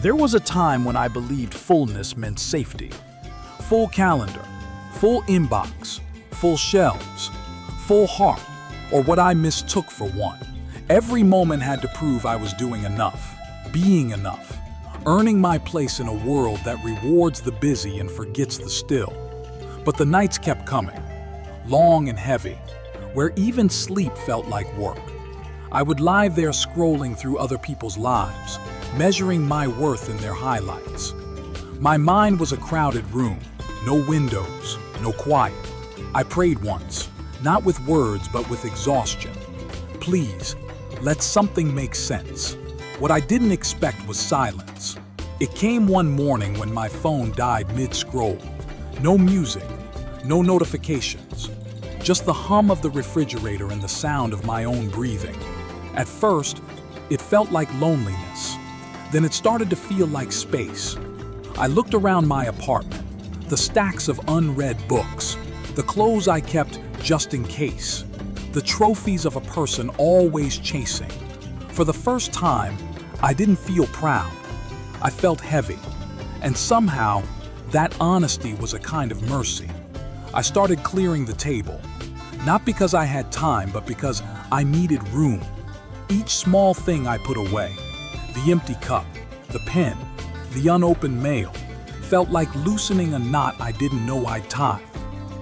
There was a time when I believed fullness meant safety. Full calendar, full inbox, full shelves, full heart, or what I mistook for one. Every moment had to prove I was doing enough, being enough, earning my place in a world that rewards the busy and forgets the still. But the nights kept coming, long and heavy, where even sleep felt like work. I would lie there scrolling through other people's lives, measuring my worth in their highlights. My mind was a crowded room, no windows, no quiet. I prayed once, not with words but with exhaustion. Please, let something make sense. What I didn't expect was silence. It came one morning when my phone died mid-scroll. No music, no notifications, just the hum of the refrigerator and the sound of my own breathing. At first, it felt like loneliness. Then it started to feel like space. I looked around my apartment, the stacks of unread books, the clothes I kept just in case, the trophies of a person always chasing. For the first time, I didn't feel proud. I felt heavy. And somehow, that honesty was a kind of mercy. I started clearing the table, not because I had time, but because I needed room. Each small thing I put away, the empty cup, the pen, the unopened mail, felt like loosening a knot I didn't know I'd tie.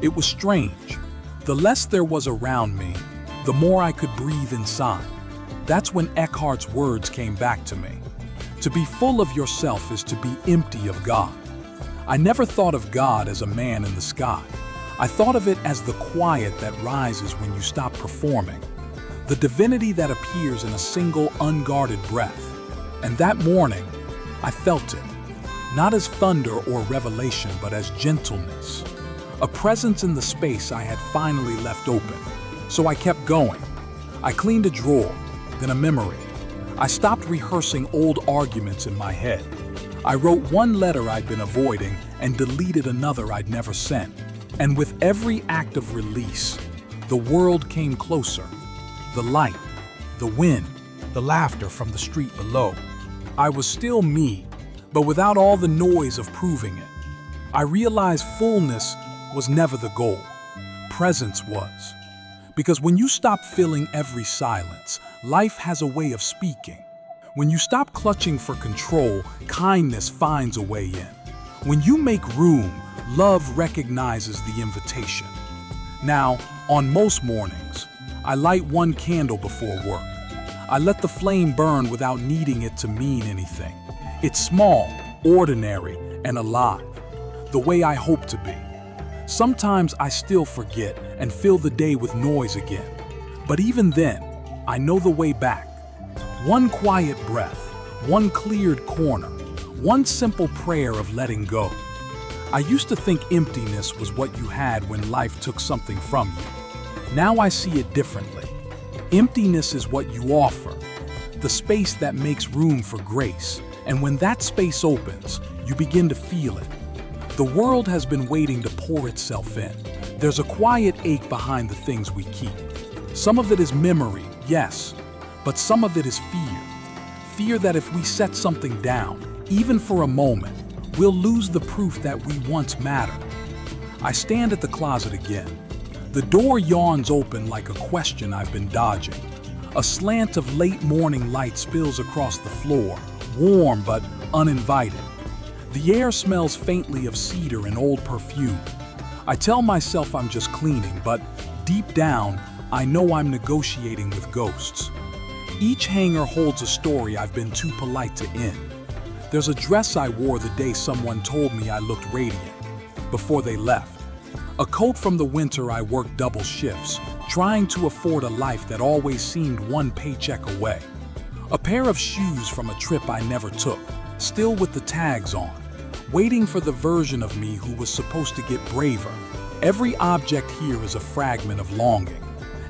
It was strange. The less there was around me, the more I could breathe inside. That's when Eckhart's words came back to me. To be full of yourself is to be empty of God. I never thought of God as a man in the sky. I thought of it as the quiet that rises when you stop performing, the divinity that appears in a single unguarded breath. And that morning, I felt it, not as thunder or revelation, but as gentleness, a presence in the space I had finally left open. So I kept going. I cleaned a drawer, then a memory. I stopped rehearsing old arguments in my head. I wrote one letter I'd been avoiding and deleted another I'd never sent. And with every act of release, the world came closer. The light, the wind, the laughter from the street below. I was still me, but without all the noise of proving it. I realized fullness was never the goal. Presence was. Because when you stop filling every silence, life has a way of speaking. When you stop clutching for control, kindness finds a way in. When you make room, love recognizes the invitation. Now, on most mornings, I light one candle before work. I let the flame burn without needing it to mean anything. It's small, ordinary, and alive, the way I hope to be. Sometimes I still forget and fill the day with noise again. But even then, I know the way back. One quiet breath, one cleared corner, one simple prayer of letting go. I used to think emptiness was what you had when life took something from you. Now I see it differently. Emptiness is what you offer, the space that makes room for grace. And when that space opens, you begin to feel it. The world has been waiting to pour itself in. There's a quiet ache behind the things we keep. Some of it is memory, yes, but some of it is fear. Fear that if we set something down, even for a moment, we'll lose the proof that we once mattered. I stand at the closet again. The door yawns open like a question I've been dodging. A slant of late morning light spills across the floor, warm but uninvited. The air smells faintly of cedar and old perfume. I tell myself I'm just cleaning, but deep down, I know I'm negotiating with ghosts. Each hanger holds a story I've been too polite to end. There's a dress I wore the day someone told me I looked radiant, before they left. A coat from the winter I worked double shifts, trying to afford a life that always seemed one paycheck away. A pair of shoes from a trip I never took, still with the tags on, waiting for the version of me who was supposed to get braver. Every object here is a fragment of longing,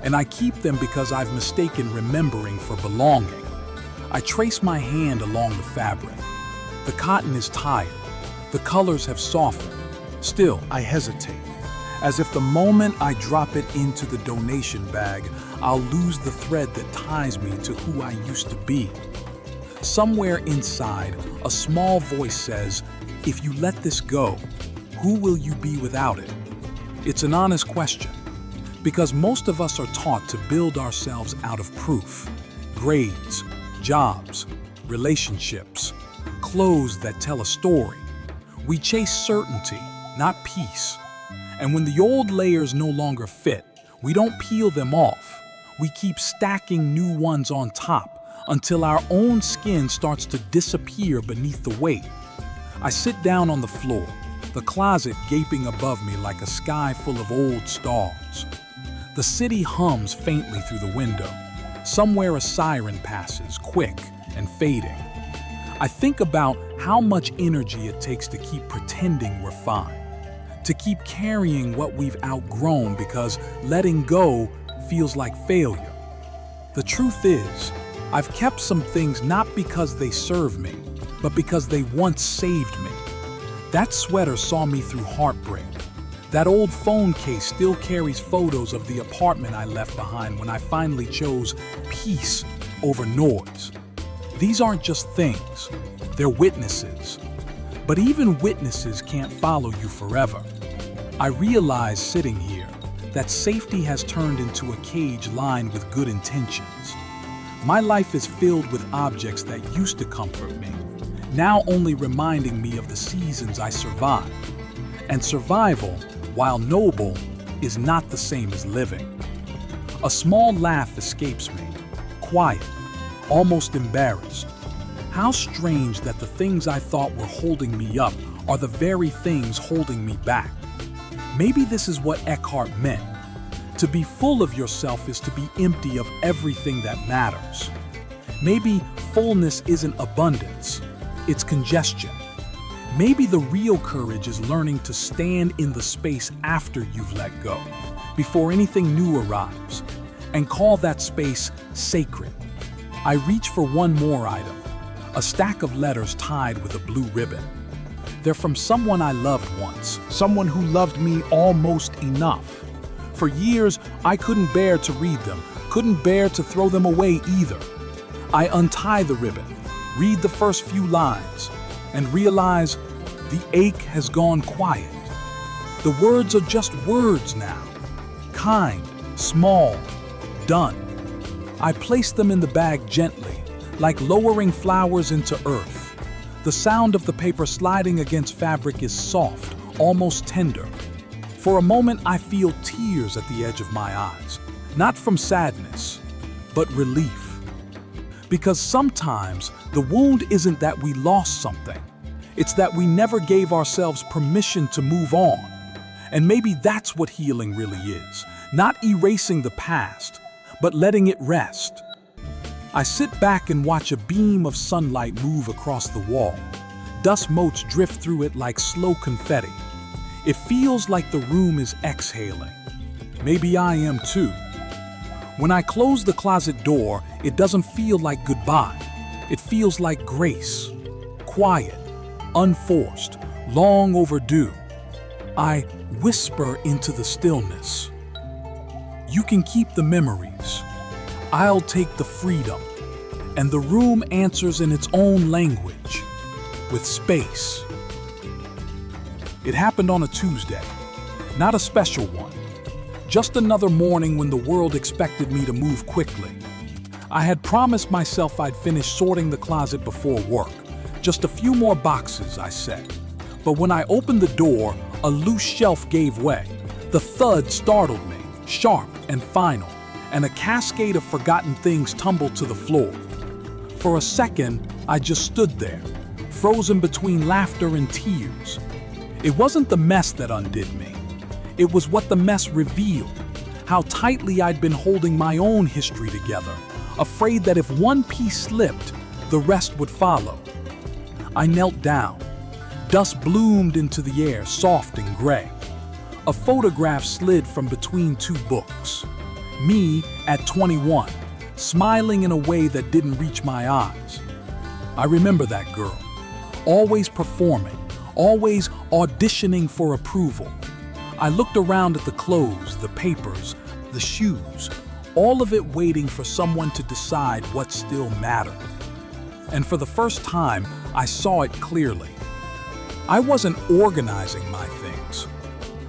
and I keep them because I've mistaken remembering for belonging. I trace my hand along the fabric. The cotton is tired. The colors have softened. Still, I hesitate, as if the moment I drop it into the donation bag, I'll lose the thread that ties me to who I used to be. somewhere inside, a small voice says, if you let this go, who will you be without it? It's an honest question, because most of us are taught to build ourselves out of proof, grades, jobs, relationships, clothes that tell a story. We chase certainty, not peace. And when the old layers no longer fit, we don't peel them off. We keep stacking new ones on top until our own skin starts to disappear beneath the weight. I sit down on the floor, the closet gaping above me like a sky full of old stars. The city hums faintly through the window. Somewhere a siren passes, quick and fading. I think about how much energy it takes to keep pretending we're fine, to keep carrying what we've outgrown because letting go feels like failure. The truth is, I've kept some things not because they serve me, but because they once saved me. That sweater saw me through heartbreak. That old phone case still carries photos of the apartment I left behind when I finally chose peace over noise. These aren't just things, they're witnesses. But even witnesses can't follow you forever. I realize sitting here that safety has turned into a cage lined with good intentions. My life is filled with objects that used to comfort me, now only reminding me of the seasons I survived. And survival, while noble, is not the same as living. A small laugh escapes me, quiet, almost embarrassed. How strange that the things I thought were holding me up are the very things holding me back. Maybe this is what Eckhart meant. To be full of yourself is to be empty of everything that matters. Maybe fullness isn't abundance, it's congestion. Maybe the real courage is learning to stand in the space after you've let go, before anything new arrives, and call that space sacred. I reach for one more item, a stack of letters tied with a blue ribbon. They're from someone I loved once, someone who loved me almost enough. For years, I couldn't bear to read them, couldn't bear to throw them away either. I untie the ribbon, read the first few lines, and realize the ache has gone quiet. The words are just words now. Kind, small, done. I place them in the bag gently, like lowering flowers into earth. The sound of the paper sliding against fabric is soft, almost tender. For a moment, I feel tears at the edge of my eyes, not from sadness, but relief. Because sometimes the wound isn't that we lost something, it's that we never gave ourselves permission to move on. And maybe that's what healing really is, not erasing the past, but letting it rest. I sit back and watch a beam of sunlight move across the wall. Dust motes drift through it like slow confetti. It feels like the room is exhaling. Maybe I am too. When I close the closet door, it doesn't feel like goodbye. It feels like grace. Quiet, unforced, long overdue. I whisper into the stillness. You can keep the memories. I'll take the freedom. And the room answers in its own language, with space. It happened on a Tuesday, not a special one. Just another morning when the world expected me to move quickly. I had promised myself I'd finish sorting the closet before work. Just a few more boxes, I said. But when I opened the door, a loose shelf gave way. The thud startled me, sharp and final, and a cascade of forgotten things tumbled to the floor. For a second, I just stood there, frozen between laughter and tears. It wasn't the mess that undid me. It was what the mess revealed, how tightly I'd been holding my own history together, afraid that if one piece slipped, the rest would follow. I knelt down. Dust bloomed into the air, soft and gray. A photograph slid from between two books. Me at 21, smiling in a way that didn't reach my eyes. I remember that girl, always performing, always auditioning for approval. I looked around at the clothes, the papers, the shoes, all of it waiting for someone to decide what still mattered. and for the first time, I saw it clearly. I wasn't organizing my things.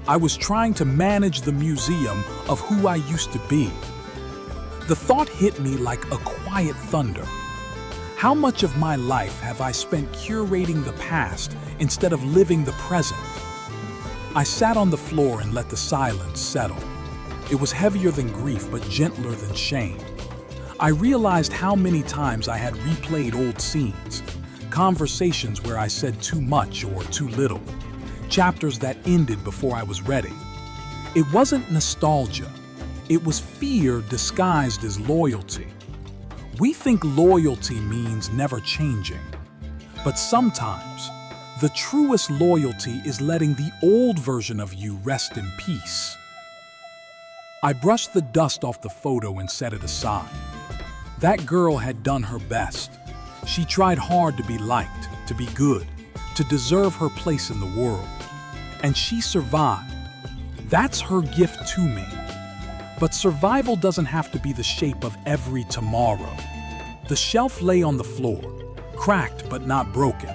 I was trying to manage the museum of who I used to be. The thought hit me like a quiet thunder. How much of my life have I spent curating the past instead of living the present? I sat on the floor and let the silence settle. It was heavier than grief, but gentler than shame. I realized how many times I had replayed old scenes, conversations where I said too much or too little, chapters that ended before I was ready. It wasn't nostalgia. It was fear disguised as loyalty. We think loyalty means never changing, but sometimes the truest loyalty is letting the old version of you rest in peace. I brushed the dust off the photo and set it aside. That girl had done her best. She tried hard to be liked, to be good, to deserve her place in the world. And she survived. That's her gift to me. But survival doesn't have to be the shape of every tomorrow. The shelf lay on the floor, cracked but not broken.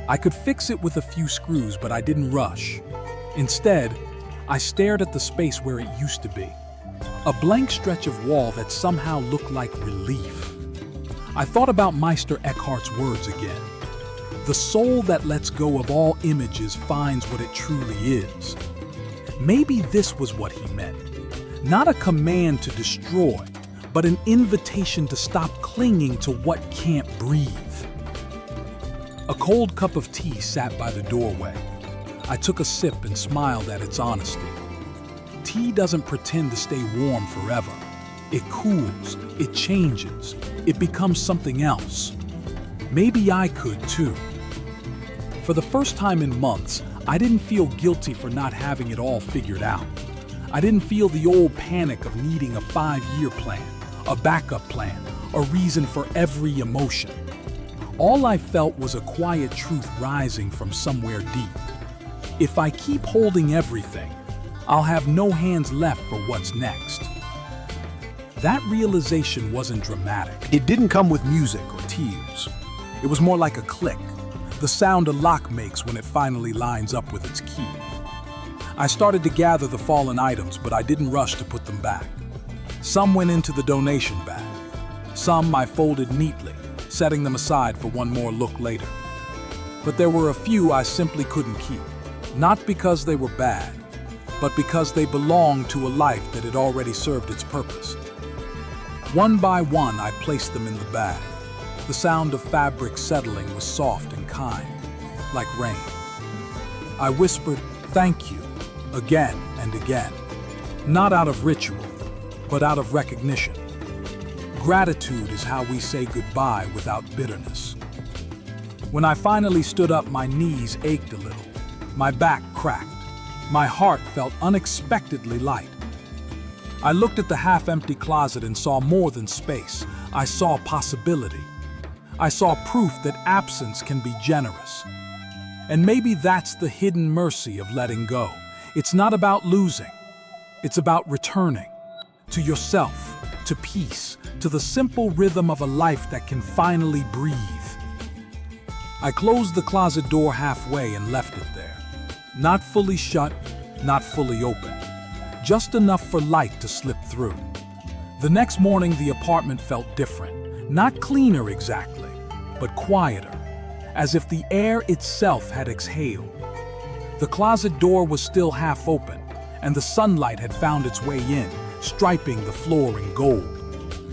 I could fix it with a few screws, but I didn't rush. Instead, I stared at the space where it used to be. A blank stretch of wall that somehow looked like relief. I thought about Meister Eckhart's words again. The soul that lets go of all images finds what it truly is. Maybe this was what he meant. Not a command to destroy, but an invitation to stop clinging to what can't breathe. A cold cup of tea sat by the doorway. I took a sip and smiled at its honesty. Tea doesn't pretend to stay warm forever. It cools, it changes, it becomes something else. Maybe I could too. For the first time in months, I didn't feel guilty for not having it all figured out. I didn't feel the old panic of needing a 5-year plan, a backup plan, a reason for every emotion. All I felt was a quiet truth rising from somewhere deep. If I keep holding everything, I'll have no hands left for what's next. That realization wasn't dramatic. It didn't come with music or tears. It was more like a click, the sound a lock makes when it finally lines up with its key. I started to gather the fallen items, but I didn't rush to put them back. Some went into the donation bag. Some I folded neatly, setting them aside for one more look later. But there were a few I simply couldn't keep, not because they were bad, but because they belonged to a life that had already served its purpose. One by one, I placed them in the bag. The sound of fabric settling was soft and kind, like rain. I whispered, "Thank you," again and again, not out of ritual, but out of recognition. Gratitude is how we say goodbye without bitterness. When I finally stood up, my knees ached a little, my back cracked, my heart felt unexpectedly light. I looked at the half-empty closet and saw more than space. I saw possibility. I saw proof that absence can be generous. And maybe that's the hidden mercy of letting go. It's not about losing. It's about returning to yourself, to peace, to the simple rhythm of a life that can finally breathe. I closed the closet door halfway and left it there. Not fully shut, not fully open. Just enough for light to slip through. The next morning, the apartment felt different. Not cleaner exactly, but quieter, as if the air itself had exhaled. The closet door was still half open, and the sunlight had found its way in, striping the floor in gold.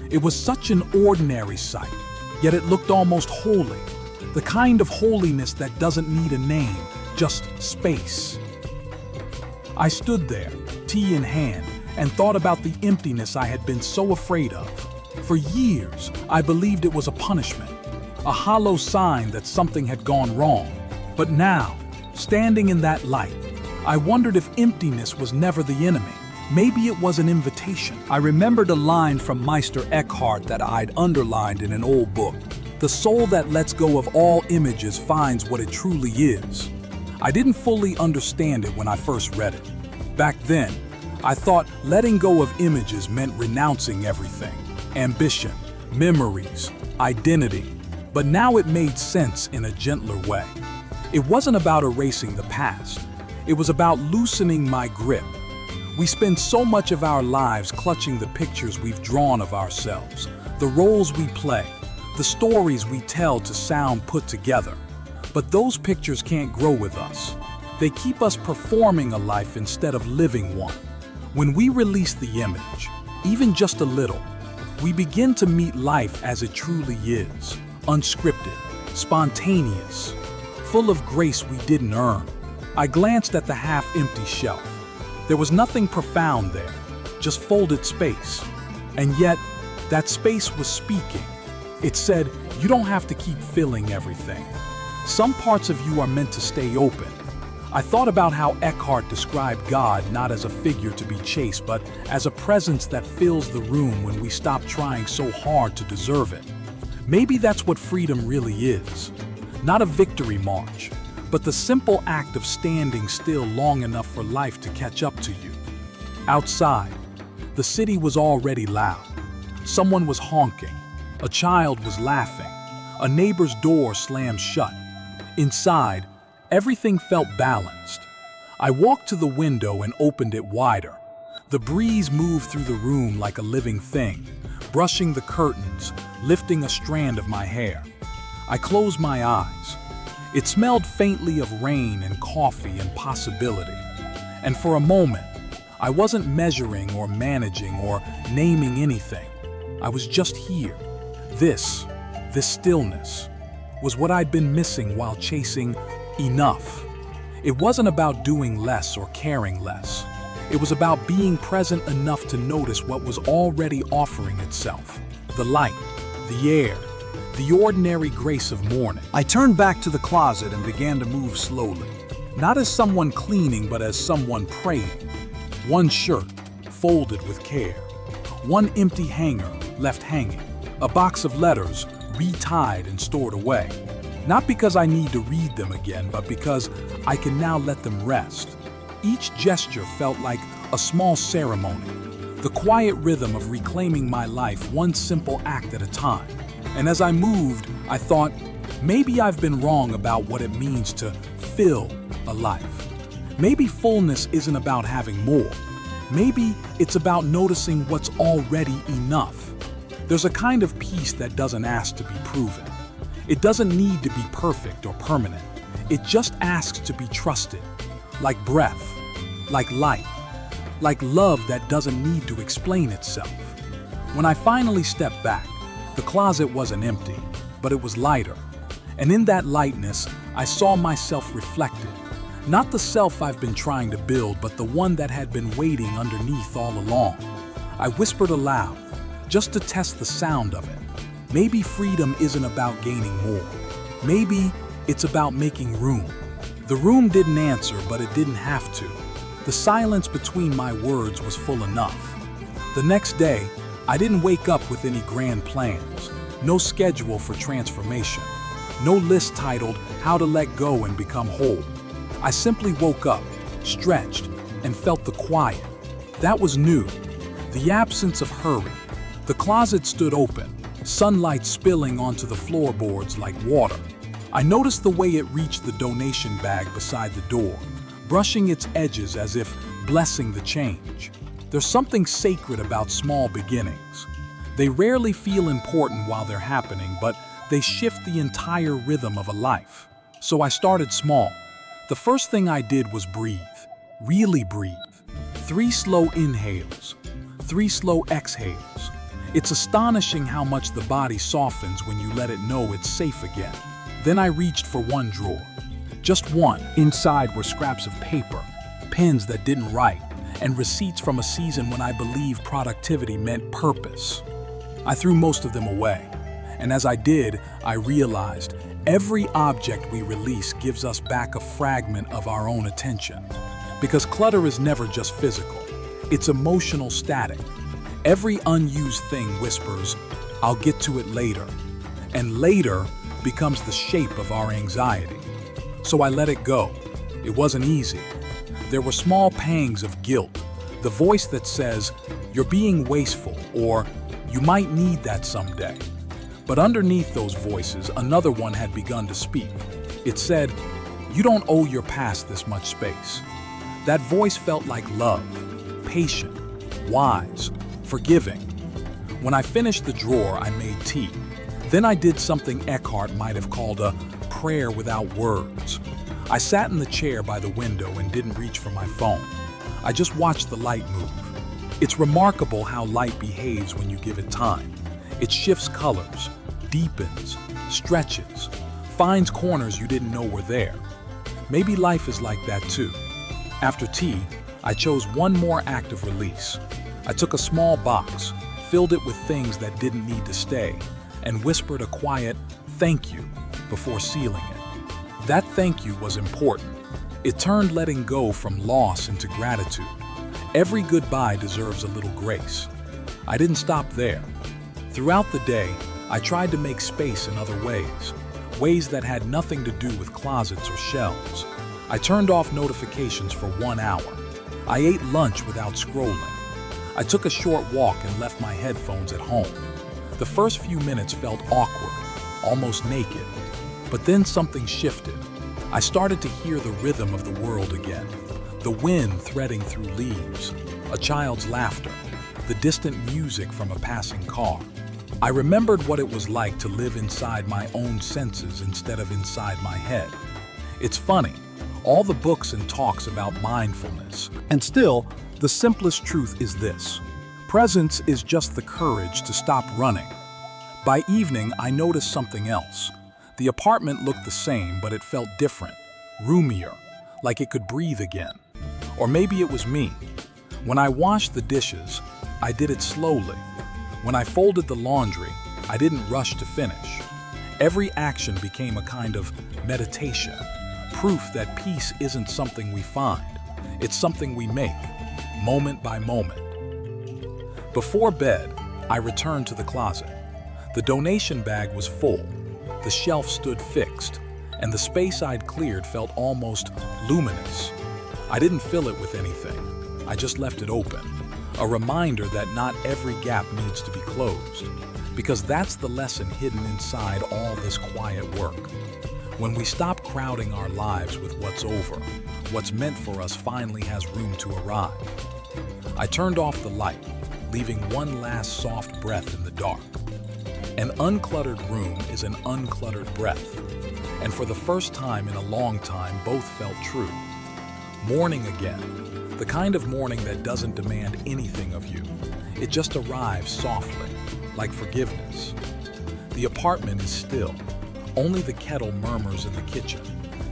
It was such an ordinary sight, yet it looked almost holy. The kind of holiness that doesn't need a name, just space. I stood there, tea in hand, and thought about the emptiness I had been so afraid of. For years, I believed it was a punishment, a hollow sign that something had gone wrong. But now, standing in that light, I wondered if emptiness was never the enemy. Maybe it was an invitation. I remembered a line from Meister Eckhart that I'd underlined in an old book. The soul that lets go of all images finds what it truly is. I didn't fully understand it when I first read it. Back then, I thought letting go of images meant renouncing everything. Ambition, memories, identity. But now it made sense in a gentler way. It wasn't about erasing the past. It was about loosening my grip. We spend so much of our lives clutching the pictures we've drawn of ourselves, the roles we play, the stories we tell to sound put together. But those pictures can't grow with us. They keep us performing a life instead of living one. When we release the image, even just a little, we begin to meet life as it truly is, unscripted, spontaneous, full of grace we didn't earn. I glanced at the half-empty shelf. There was nothing profound there, just folded space. And yet, that space was speaking. It said, you don't have to keep filling everything. Some parts of you are meant to stay open. I thought about how Eckhart described God not as a figure to be chased, but as a presence that fills the room when we stop trying so hard to deserve it. Maybe that's what freedom really is. Not a victory march, but the simple act of standing still long enough for life to catch up to you. Outside, the city was already loud. Someone was honking. A child was laughing. A neighbor's door slammed shut. Inside, everything felt balanced. I walked to the window and opened it wider. The breeze moved through the room like a living thing, brushing the curtains, lifting a strand of my hair. I closed my eyes. It smelled faintly of rain and coffee and possibility. And for a moment, I wasn't measuring or managing or naming anything. I was just here. This stillness, was what I'd been missing while chasing enough. It wasn't about doing less or caring less. It was about being present enough to notice what was already offering itself. The light, the air, the ordinary grace of morning. I turned back to the closet and began to move slowly. Not as someone cleaning, but as someone praying. One shirt, folded with care. One empty hanger, left hanging. A box of letters, retied and stored away. Not because I need to read them again, but because I can now let them rest. Each gesture felt like a small ceremony, the quiet rhythm of reclaiming my life one simple act at a time. And as I moved, I thought, maybe I've been wrong about what it means to fill a life. Maybe fullness isn't about having more. Maybe it's about noticing what's already enough. There's a kind of peace that doesn't ask to be proven. It doesn't need to be perfect or permanent. It just asks to be trusted, like breath, like light, like love that doesn't need to explain itself. When I finally stepped back, the closet wasn't empty, but it was lighter. And in that lightness, I saw myself reflected. Not the self I've been trying to build, but the one that had been waiting underneath all along. I whispered aloud, just to test the sound of it. Maybe freedom isn't about gaining more. Maybe it's about making room. The room didn't answer, but it didn't have to. The silence between my words was full enough. The next day, I didn't wake up with any grand plans, no schedule for transformation, no list titled How to Let Go and Become Whole. I simply woke up, stretched, and felt the quiet. That was new. The absence of hurry. The closet stood open, sunlight spilling onto the floorboards like water. I noticed the way it reached the donation bag beside the door, brushing its edges as if blessing the change. There's something sacred about small beginnings. They rarely feel important while they're happening, but they shift the entire rhythm of a life. So I started small. The first thing I did was breathe, really breathe. 3 slow inhales, 3 slow exhales. It's astonishing how much the body softens when you let it know it's safe again. Then I reached for one drawer. Just one. Inside were scraps of paper, pens that didn't write, and receipts from a season when I believed productivity meant purpose. I threw most of them away. And as I did, I realized every object we release gives us back a fragment of our own attention. Because clutter is never just physical. It's emotional static. Every unused thing whispers, I'll get to it later. And later becomes the shape of our anxiety. So I let it go. It wasn't easy. There were small pangs of guilt. The voice that says, you're being wasteful, or you might need that someday. But underneath those voices, another one had begun to speak. It said, "You don't owe your past this much space." That voice felt like love, patient, wise, forgiving. When I finished the drawer, I made tea. Then I did something Eckhart might have called a prayer without words. I sat in the chair by the window and didn't reach for my phone. I just watched the light move. It's remarkable how light behaves when you give it time. It shifts colors, deepens, stretches, finds corners you didn't know were there. Maybe life is like that too. After tea, I chose one more act of release. I took a small box, filled it with things that didn't need to stay, and whispered a quiet "thank you" before sealing it. That thank you was important. It turned letting go from loss into gratitude. Every goodbye deserves a little grace. I didn't stop there. Throughout the day, I tried to make space in other ways that had nothing to do with closets or shelves. I turned off notifications for 1 hour. I ate lunch without scrolling. I took a short walk and left my headphones at home. The first few minutes felt awkward, almost naked. But then something shifted. I started to hear the rhythm of the world again. The wind threading through leaves, a child's laughter, the distant music from a passing car. I remembered what it was like to live inside my own senses instead of inside my head. It's funny, all the books and talks about mindfulness. And still, the simplest truth is this: presence is just the courage to stop running. By evening, I noticed something else. The apartment looked the same, but it felt different, roomier, like it could breathe again. Or maybe it was me. When I washed the dishes, I did it slowly. When I folded the laundry, I didn't rush to finish. Every action became a kind of meditation, proof that peace isn't something we find. It's something we make, moment by moment. Before bed, I returned to the closet. The donation bag was full, the shelf stood fixed, and the space I'd cleared felt almost luminous. I didn't fill it with anything. I just left it open. A reminder that not every gap needs to be closed, because that's the lesson hidden inside all this quiet work. When we stop crowding our lives with what's over, what's meant for us finally has room to arrive. I turned off the light, leaving one last soft breath in the dark. An uncluttered room is an uncluttered breath, and for the first time in a long time, both felt true. Morning again, the kind of morning that doesn't demand anything of you. It just arrives softly, like forgiveness. The apartment is still. Only the kettle murmurs in the kitchen,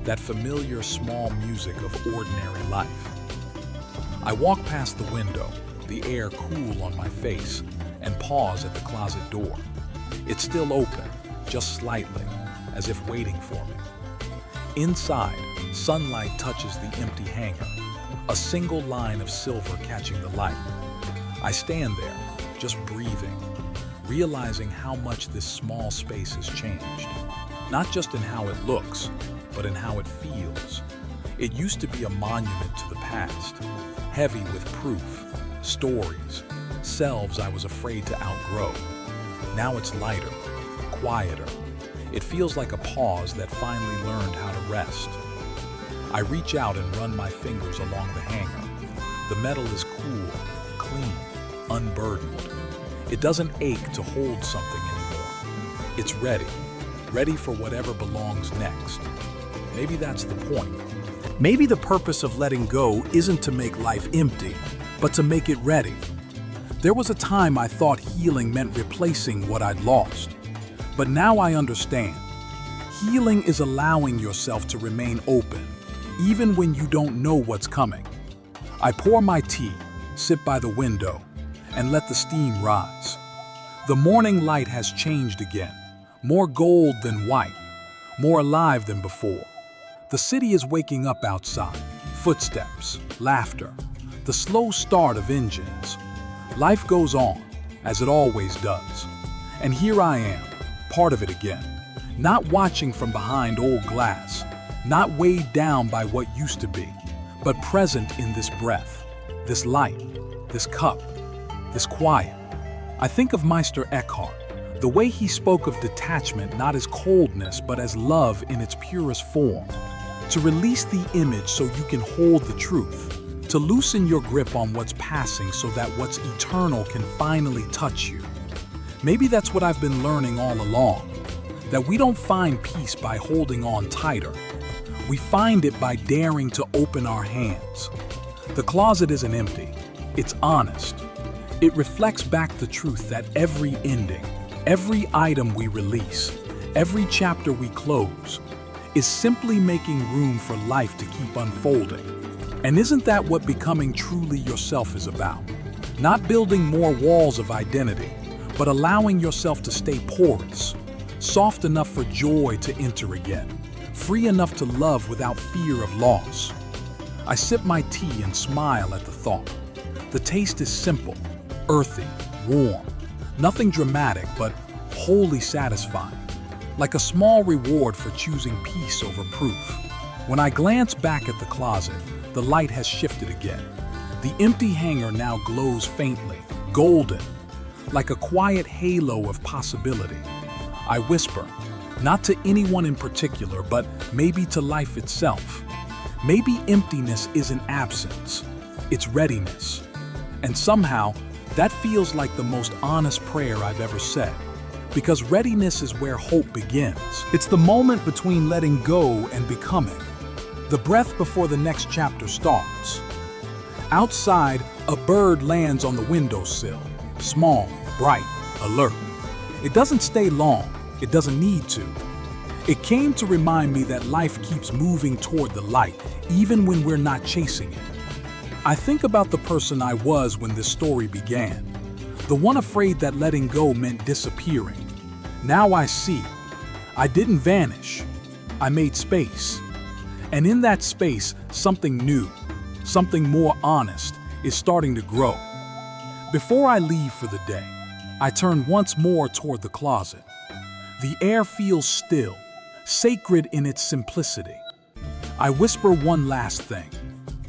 that familiar small music of ordinary life. I walk past the window, the air cool on my face, and pause at the closet door. It's still open, just slightly, as if waiting for me. Inside, sunlight touches the empty hanger, a single line of silver catching the light. I stand there, just breathing, realizing how much this small space has changed. Not just in how it looks, but in how it feels. It used to be a monument to the past, heavy with proof, stories, selves I was afraid to outgrow. Now it's lighter, quieter. It feels like a pause that finally learned how to rest. I reach out and run my fingers along the hanger. The metal is cool, clean, unburdened. It doesn't ache to hold something anymore. It's ready for whatever belongs next. Maybe that's the point. Maybe the purpose of letting go isn't to make life empty, but to make it ready. There was a time I thought healing meant replacing what I'd lost. But now I understand. Healing is allowing yourself to remain open, even when you don't know what's coming. I pour my tea, sit by the window, and let the steam rise. The morning light has changed again, more gold than white, more alive than before. The city is waking up outside, footsteps, laughter, the slow start of engines. Life goes on, as it always does. And here I am, part of it again, not watching from behind old glass, not weighed down by what used to be, but present in this breath, this light, this cup, this quiet. I think of Meister Eckhart, The way he spoke of detachment not as coldness but as love in its purest form. To release the image so you can hold the truth. To loosen your grip on what's passing so that what's eternal can finally touch you. Maybe that's what I've been learning all along. That we don't find peace by holding on tighter. We find it by daring to open our hands. The closet isn't empty. It's honest. It reflects back the truth that every ending, every item we release, every chapter we close, is simply making room for life to keep unfolding. And isn't that what becoming truly yourself is about? Not building more walls of identity, but allowing yourself to stay porous, soft enough for joy to enter again, free enough to love without fear of loss. I sip my tea and smile at the thought. The taste is simple, earthy, warm, nothing dramatic, but wholly satisfying, like a small reward for choosing peace over proof. When I glance back at the closet, the light has shifted again. The empty hanger now glows faintly, golden, like a quiet halo of possibility. I whisper, not to anyone in particular, but maybe to life itself. Maybe emptiness isn't absence, it's readiness. And somehow, that feels like the most honest prayer I've ever said. Because readiness is where hope begins. It's the moment between letting go and becoming. The breath before the next chapter starts. Outside, a bird lands on the windowsill. Small, bright, alert. It doesn't stay long. It doesn't need to. It came to remind me that life keeps moving toward the light, even when we're not chasing it. I think about the person I was when this story began. The one afraid that letting go meant disappearing. Now I see. I didn't vanish. I made space. And in that space, something new, something more honest, is starting to grow. Before I leave for the day, I turn once more toward the closet. The air feels still, sacred in its simplicity. I whisper one last thing.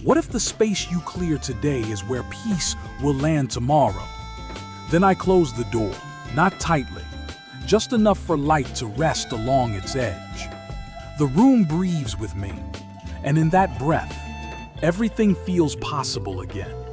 What if the space you clear today is where peace will land tomorrow? Then I close the door, not tightly, just enough for light to rest along its edge. The room breathes with me, and in that breath, everything feels possible again.